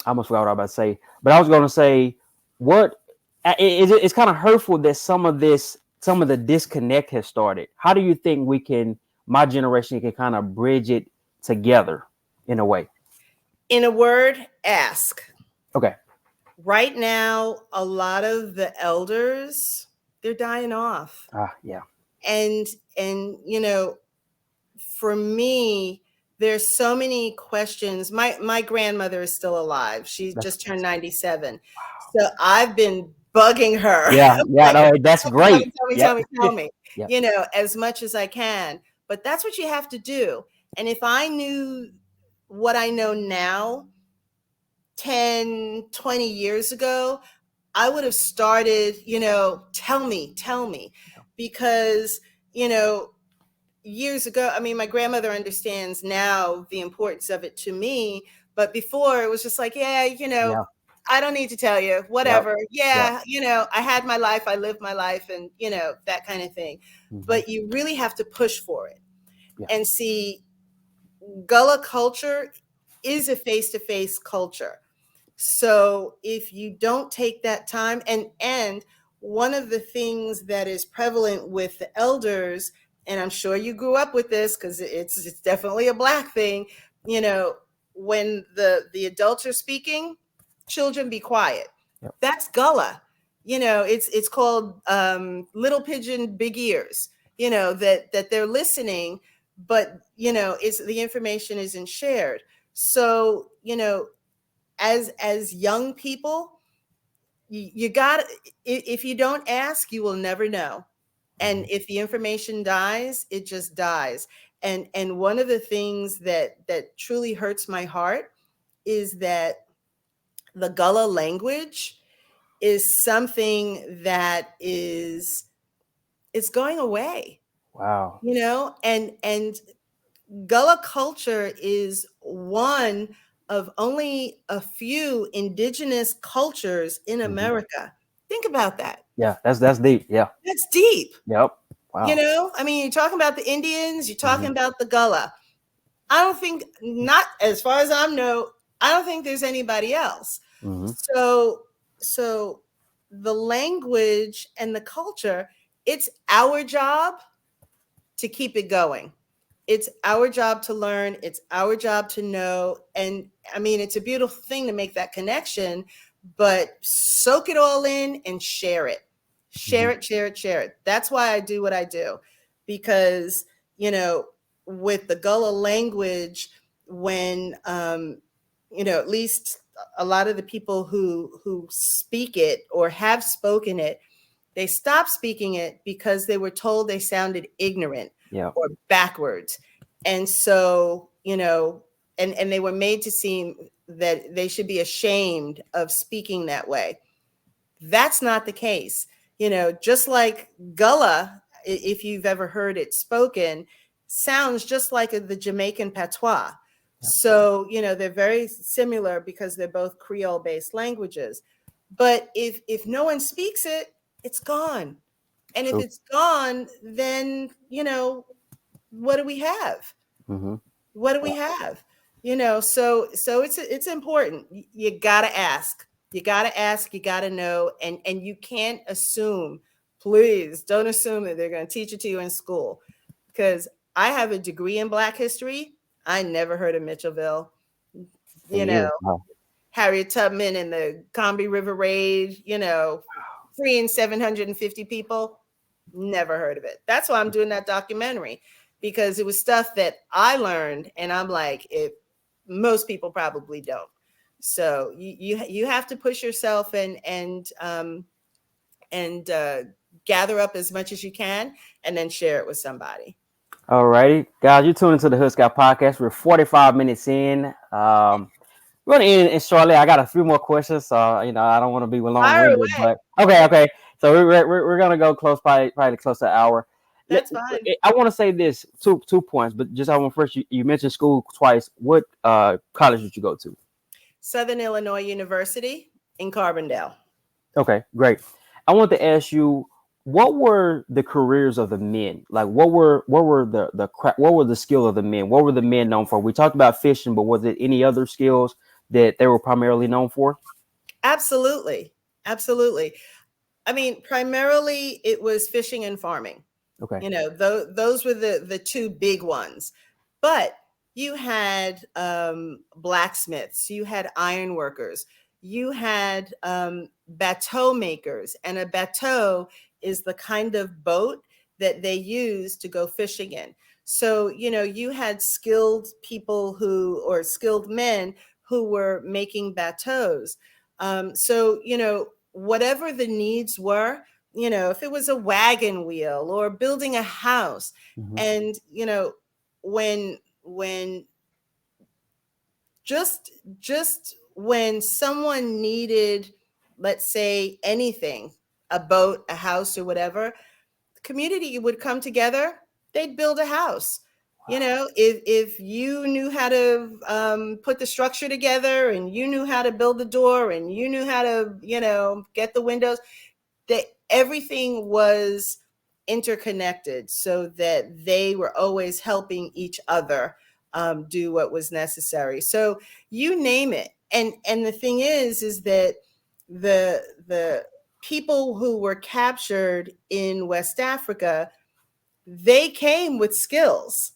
I almost forgot what I was about to say, but I was going to say, what it's kind of hurtful that some of the disconnect has started. How do you think my generation can kind of bridge it together in a way? In a word, ask. Okay. Right now, a lot of the elders, they're dying off. Yeah. And for me, there's so many questions. My grandmother is still alive. She just turned 97. So I've been bugging her. Yeah. Yeah. Like, No, that's tell me, great. tell me, tell Yep. me, tell me, Yep. as much as I can. But that's what you have to do. And if I knew what I know now, 10, 20 years ago, I would have started, tell me, because, years ago, I mean, my grandmother understands now the importance of it to me, but before it was just like, yeah, Yeah. I don't need to tell you, Yep. whatever. Yep. Yeah, I had my life, I lived my life, and that kind of thing. Hmm. But you really have to push for it. Yeah. And see, Gullah culture is a face-to-face culture. So if you don't take that time, and one of the things that is prevalent with the elders, and I'm sure you grew up with this because it's definitely a black thing, when the adults are speaking, children be quiet. Yep. That's Gullah. It's called little pigeon, big ears. That they're listening, but it's the information isn't shared. So as young people, you got, if you don't ask, you will never know. And Hmm. if the information dies, it just dies. And one of the things that truly hurts my heart is that the Gullah language is something that is it's going away, Wow. and Gullah culture is one of only a few indigenous cultures in Mhm. America. Think about that. Yeah, that's deep. Yeah. That's deep. Yep. Wow. I mean, you're talking about the Indians, you're talking Mhm. about the Gullah. I don't think, not as far as I know, I don't think there's anybody else. Mhm. So the language and the culture, it's our job to keep it going. It's our job to learn, it's our job to know. And I mean, it's a beautiful thing to make that connection, but soak it all in and share it. Share Mhm. it, share it, share it. That's why I do what I do. Because, you know, with the Gullah language, when at least a lot of the people who speak it or have spoken it, they stopped speaking it because they were told they sounded ignorant Yeah. or backwards. And so, and they were made to seem that they should be ashamed of speaking that way. That's not the case. Just like Gullah, if you've ever heard it spoken, sounds just like the Jamaican patois. Yeah. So, they're very similar because they're both Creole based languages. But if no one speaks it, it's gone. And if True. it's gone, then, what do we have? Mhm. What do we have? So it's important. You gotta ask. You gotta ask, you gotta know, and you can't assume. Please don't assume that they're gonna teach it to you in school. Because I have a degree in Black history. I never heard of Mitchellville. For You know, years. Wow. Harriet Tubman and the Combahee River Raid, freeing 750 people. Never heard of it. That's why I'm doing that documentary, because it was stuff that I learned, and I'm like, if most people probably don't. So you have to push yourself and gather up as much as you can, and then share it with somebody. All righty, guys, you're tuning to the Hood Scout podcast. We're 45 minutes in. We're gonna end shortly. I got a few more questions, so I don't want to be long Fire winded, away. but okay. So we're gonna go close, probably close to an hour. That's fine. I want to say this two points, but just I want first. You mentioned school twice. What college did you go to? Southern Illinois University in Carbondale. Okay, great. I want to ask you, what were the careers of the men? Like, what were what were the skills of the men? What were the men known for? We talked about fishing, but was it any other skills that they were primarily known for? Absolutely. Absolutely. I mean, primarily it was fishing and farming. Okay. Those were the two big ones. But you had blacksmiths, you had iron workers, you had bateau makers, and a bateau is the kind of boat that they use to go fishing in. So, you had skilled people or skilled men who were making bateaus. So, whatever the needs were, if it was a wagon wheel or building a house, Mhm. and when just when someone needed, let's say, anything, a boat, a house, or whatever, the community would come together, they'd build a house. If you knew how to put the structure together, and you knew how to build the door, and you knew how to get the windows, that everything was interconnected, so that they were always helping each other do what was necessary. So you name it. And the thing is that the people who were captured in West Africa, they came with skills.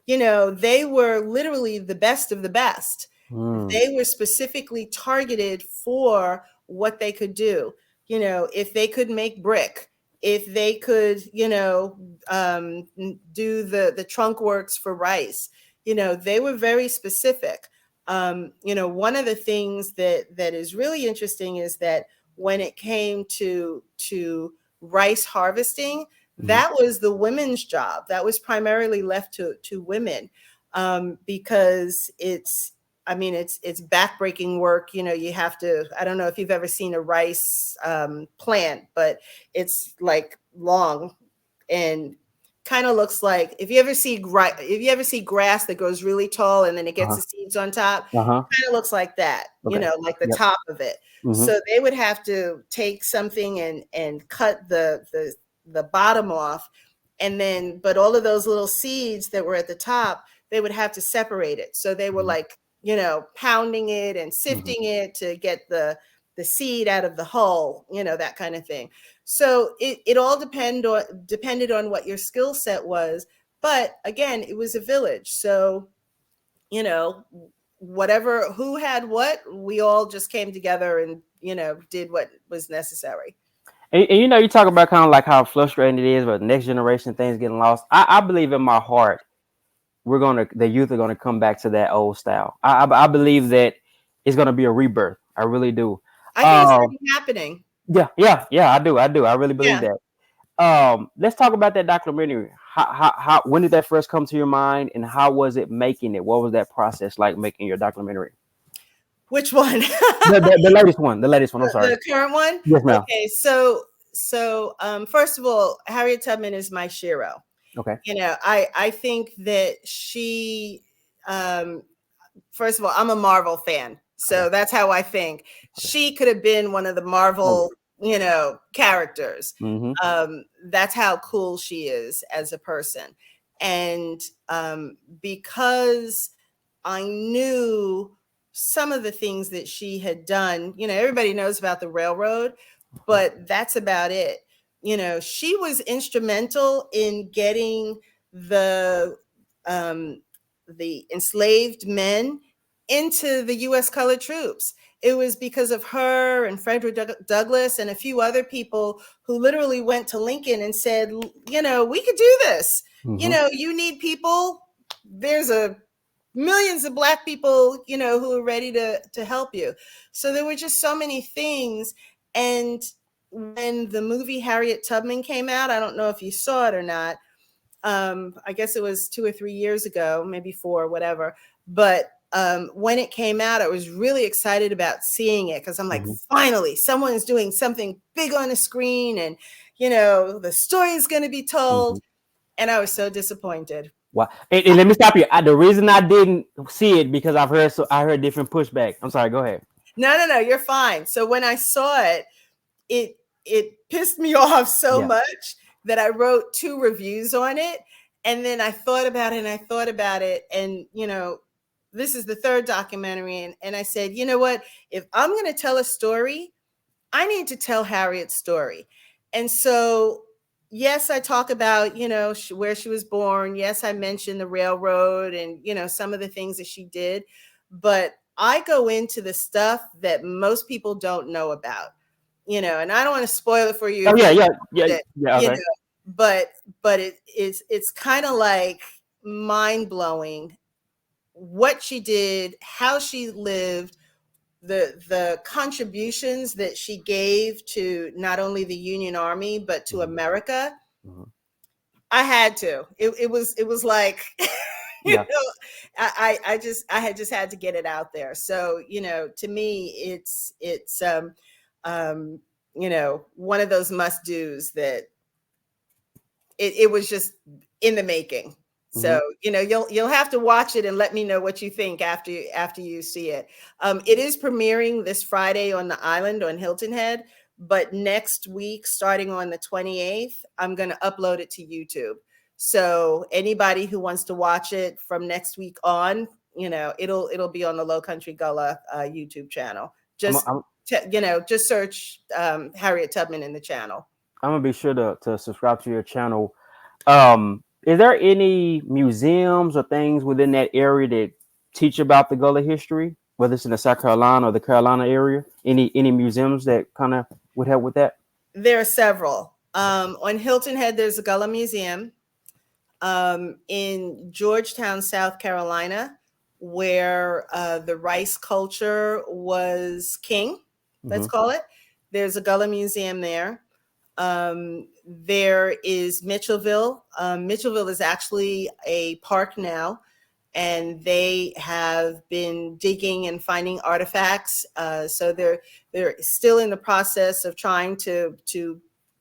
They were literally the best of the best. Mm. They were specifically targeted for what they could do. If they could make brick, if they could, do the trunk works for rice, they were very specific. One of the things that is really interesting is that when it came to rice harvesting, that was the women's job. That was primarily left to women, because it's backbreaking work. You have to, I don't know if you've ever seen a rice plant, but it's like long and kind of looks like, if you ever see grass that grows really tall and then it gets the seeds on top, Uh-huh. kind of looks like that, Okay. like the Yep. top of it. So they would have to take something and cut the bottom off, and then, but all of those little seeds that were at the top, they would have to separate it. So they were like, pounding it and sifting it to get the seed out of the hull, that kind of thing. So it all depended on what your skill set was. But again, it was a village. So, whatever, who had what, we all just came together and, did what was necessary. And you talk about kind of like how frustrating it is, but the next generation things getting lost. I believe in my heart, the youth are gonna come back to that old style. I believe that it's gonna be a rebirth. I really do. I think it's already happening. Yeah. I do. I really believe that. Let's talk about that documentary. How when did that first come to your mind, and how was it making it? What was that process like making your documentary? Which one? The latest one. The latest one. I'm sorry. The current one? Yes, ma'am. Okay, so first of all, Harriet Tubman is my shero. Okay. I think that she, first of all, I'm a Marvel fan, so that's how I think. She could have been one of the Marvel, characters. That's how cool she is as a person. And because I knew some of the things that she had done, everybody knows about the railroad, but that's about it. She was instrumental in getting the enslaved men into the U.S. colored troops. It was because of her and Frederick Douglass and a few other people who literally went to Lincoln and said, we could do this. You need people. There's millions of Black people, who are ready to help you. So there were just so many things. And when the movie Harriet Tubman came out, I don't know if you saw it or not. I guess it was 2 or 3 years ago, maybe 4, whatever. But when it came out, I was really excited about seeing it, because I'm like, finally, someone's doing something big on the screen, and the story is going to be told. And I was so disappointed. Wow. And let me stop you. The reason I didn't see it, because I heard different pushback. I'm sorry. Go ahead. No, you're fine. So when I saw it, it pissed me off so much that I wrote 2 reviews on it. And then I thought about it. And, this is the 3rd documentary. And I said, you know what, if I'm going to tell a story, I need to tell Harriet's story. And so, yes, I talk about, where she was born. Yes, I mentioned the railroad and, some of the things that she did. But I go into the stuff that most people don't know about, and I don't want to spoil it for you. Oh, yeah. Okay. But it's kind of like mind blowing what she did, how she lived, the contributions that she gave to not only the Union Army, but to America. I had to. It was like, I had just had to get it out there. So, to me, it's one of those must do's that it was just in the making. So, you'll have to watch it and let me know what you think after you see it. It is premiering this Friday on the island on Hilton Head, but next week, starting on the 28th, I'm going to upload it to YouTube. So anybody who wants to watch it from next week on, it'll be on the Low Country Gullah YouTube channel. Just just search Harriet Tubman in the channel. I'm gonna be sure to subscribe to your channel. Is there any museums or things within that area that teach about the Gullah history, whether it's in the South Carolina or the Carolina area? Any museums that kind of would help with that? There are several. On Hilton Head, there's a Gullah Museum. In Georgetown, South Carolina, where the rice culture was king, let's call it, there's a Gullah Museum there. There is Mitchellville. Mitchellville is actually a park now, and they have been digging and finding artifacts. So they're still in the process of trying to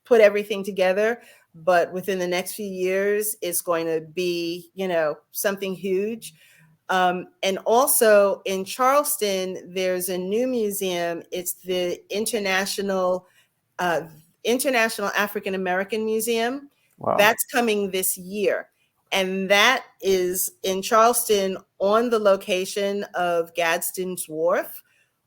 put everything together. But within the next few years, it's going to be, something huge. And also in Charleston, there's a new museum. It's the uh, International African American Museum. Wow. That's coming this year. And that is in Charleston on the location of Gadsden's Wharf,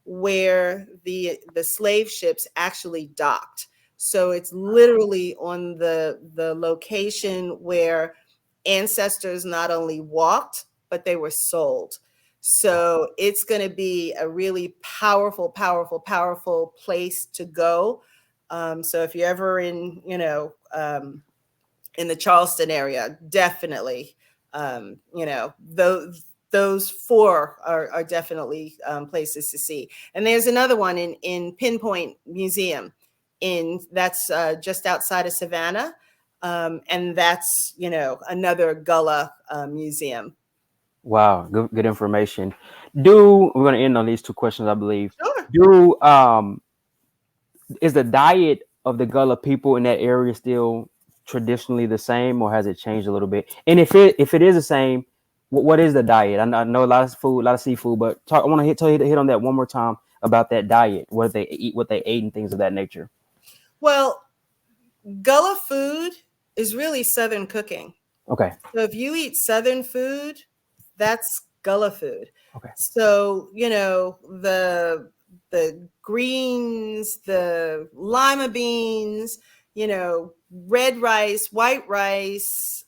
where the slave ships actually docked. So it's literally on the location where ancestors not only walked, but they were sold. So it's going to be a really powerful, powerful, powerful place to go. So if you're ever in the Charleston area, definitely, those four are definitely places to see. And there's another one in Pinpoint Museum that's just outside of Savannah. And that's, another Gullah museum. Wow, good information. We're going to end on these two questions, I believe. Sure. Is the diet of the Gullah people in that area still traditionally the same, or has it changed a little bit? And if it is the same, what is the diet? I know a lot of food, a lot of seafood, but I want to hit on that one more time about that diet, what they eat, what they ate, and things of that nature. Well, Gullah food is really Southern cooking. Okay. So if you eat Southern food, that's Gullah food. Okay. So, the greens, the lima beans, red rice, white rice,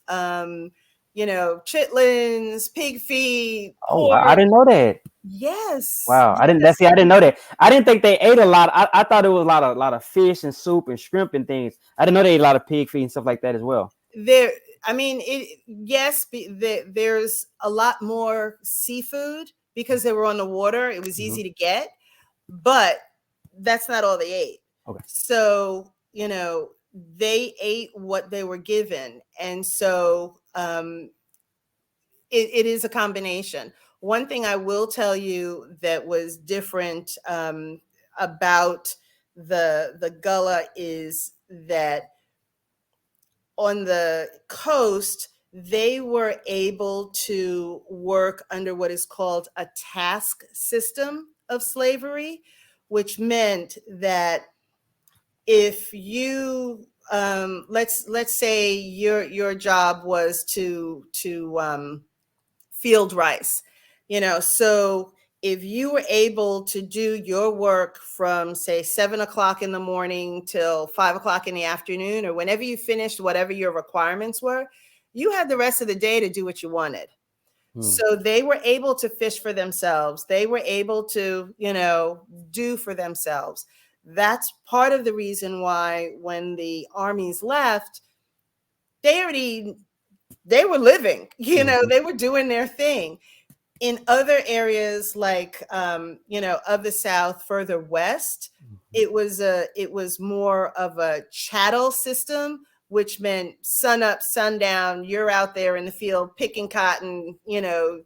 chitlins, pig feet. Oh, pork. I didn't know that. Yes. Wow, I didn't know that. I didn't think they ate a lot. I thought it was a lot of fish and soup and shrimp and things. I didn't know they ate a lot of pig feet and stuff like that as well. There's a lot more seafood because they were on the water. It was easy to get, but that's not all they ate. Okay. So, they ate what they were given. And so it is a combination. One thing I will tell you that was different about the Gullah is that on the coast, they were able to work under what is called a task system of slavery, which meant that if you let's say your job was to field rice, so if you were able to do your work from say 7 o'clock in the morning till 5 o'clock in the afternoon, or whenever you finished whatever your requirements were, you had the rest of the day to do what you wanted. So they were able to fish for themselves. They were able to, do for themselves. That's part of the reason why when the armies left, they were living, they were doing their thing. In other areas like, of the South further west, it was more of a chattel system, which meant sun up, sundown, you're out there in the field picking cotton, I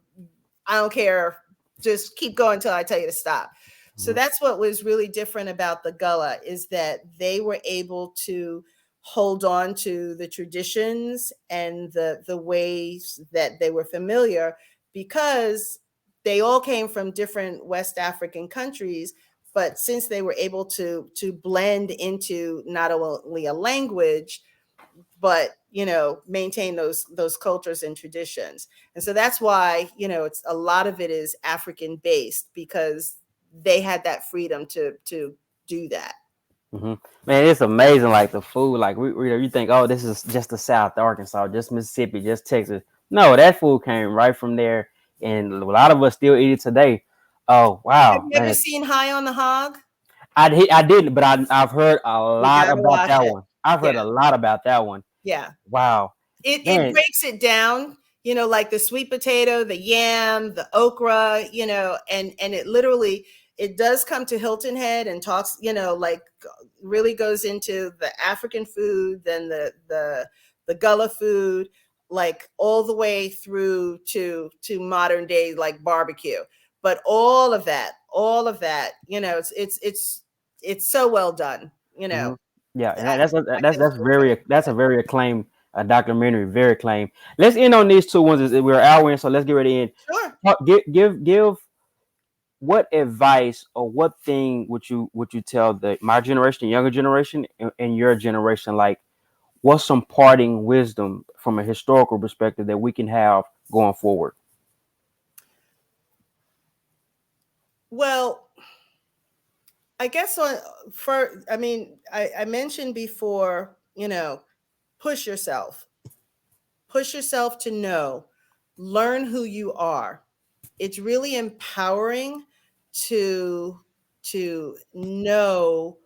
don't care, just keep going until I tell you to stop. So that's what was really different about the Gullah, is that they were able to hold on to the traditions and the ways that they were familiar, because they all came from different West African countries. But since they were able to blend into not only a language, but maintain those cultures and traditions. And so that's why it's a lot of it is African based, because they had that freedom to do that. Man, it's amazing. Like the food, like you think, oh, this is just the South, Arkansas, just Mississippi, just Texas. No, that food came right from there, and a lot of us still eat it today. Oh wow! Have you ever seen High on the Hog? I didn't, but I've heard a lot about that one. I've heard a lot about that one. Yeah. Wow. It breaks it down like the sweet potato, the yam, the okra, and it literally, it does come to Hilton Head and talks, like really goes into the African food, then the Gullah food, like all the way through to modern day like barbecue. But all of that, it's so well done, Hmm. Yeah, and I, I that's can that's always very recommend that's a it. very acclaimed documentary, very acclaimed. Let's end on these two ones. We're an hour in, so let's get ready to end. Sure. Give what advice or what thing would you tell the my generation, younger generation, and your generation, like what's some parting wisdom from a historical perspective that we can have going forward? Well, I guess I mean, I mentioned before, push yourself, push yourself to know, learn who you are. It's really empowering to know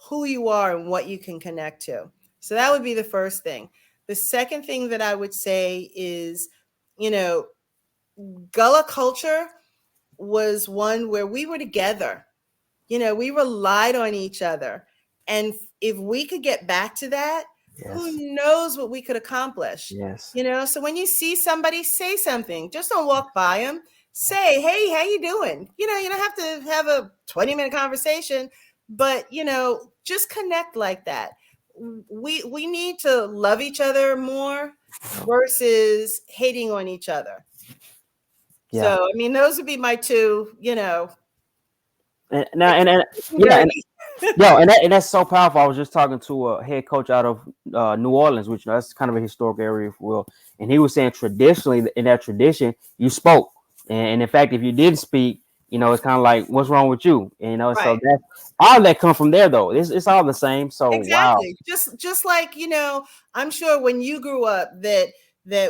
who you are and what you can connect to. So that would be the first thing. The second thing that I would say is, you know, Gullah culture was one where we were together. We relied on each other. And if we could get back to that, who Yes, knows what we could accomplish? yes, So when you see somebody, say something. Just don't walk by them. Say, hey, how you doing? You don't have to have a 20-minute conversation, but just connect like that. We need to love each other more versus hating on each other. yeah. So, I mean, those would be my two, And now and yeah, and dirty. yo, and that's so powerful. I was just talking to a head coach out of New Orleans, which that's kind of a historic area, if you will, and he was saying traditionally in that tradition you spoke, and in fact, if you didn't speak, it's kind of like what's wrong with you, so Right. that all that come from there though. It's all the same. So wow, Exactly. Just like, I'm sure when you grew up that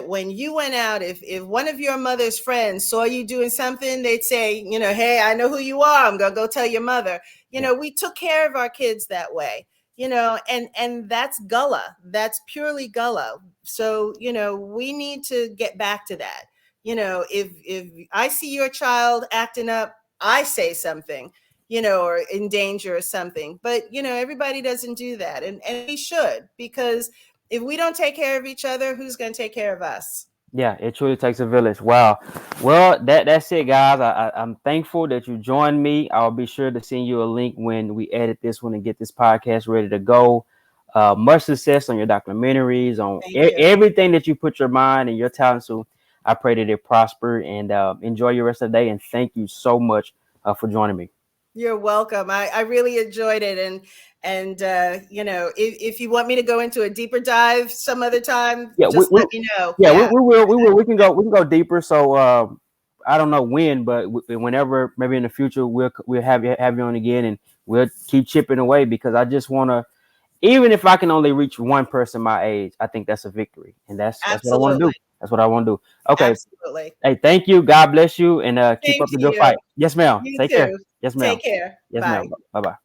when you went out, if one of your mother's friends saw you doing something, they'd say, hey, I know who you are. I'm gonna go tell your mother. yeah, We took care of our kids that way, and that's Gullah. That's purely Gullah. So, we need to get back to that. If I see your child acting up, I say something, or in danger or something. But, everybody doesn't do that. And we should, because if we don't take care of each other, who's going to take care of us? yeah, it truly takes a village. Wow. Well, that's it, guys. I'm thankful that you joined me. I'll be sure to send you a link when we edit this one and get this podcast ready to go. Much success on your documentaries, on Thank you. everything that you put your mind and your talents to. I pray that it prosper and enjoy your rest of the day. And thank you so much for joining me. You're welcome. I really enjoyed it. And if you want me to go into a deeper dive some other time, Yeah, just let me know. yeah, Yeah, we will. We can go deeper. So I don't know when, but whenever, maybe in the future, we'll have you on again, and we'll keep chipping away because I just want to. Even if I can only reach one person my age, I think that's a victory, and that's what I want to do. absolutely. That's what I want to do. Okay. Absolutely. Hey, thank you. God bless you, and keep Same up the to good you. fight. Yes, ma'am. You Take care. too. Yes, ma'am. Take care. Yes, ma'am. Bye. Bye bye.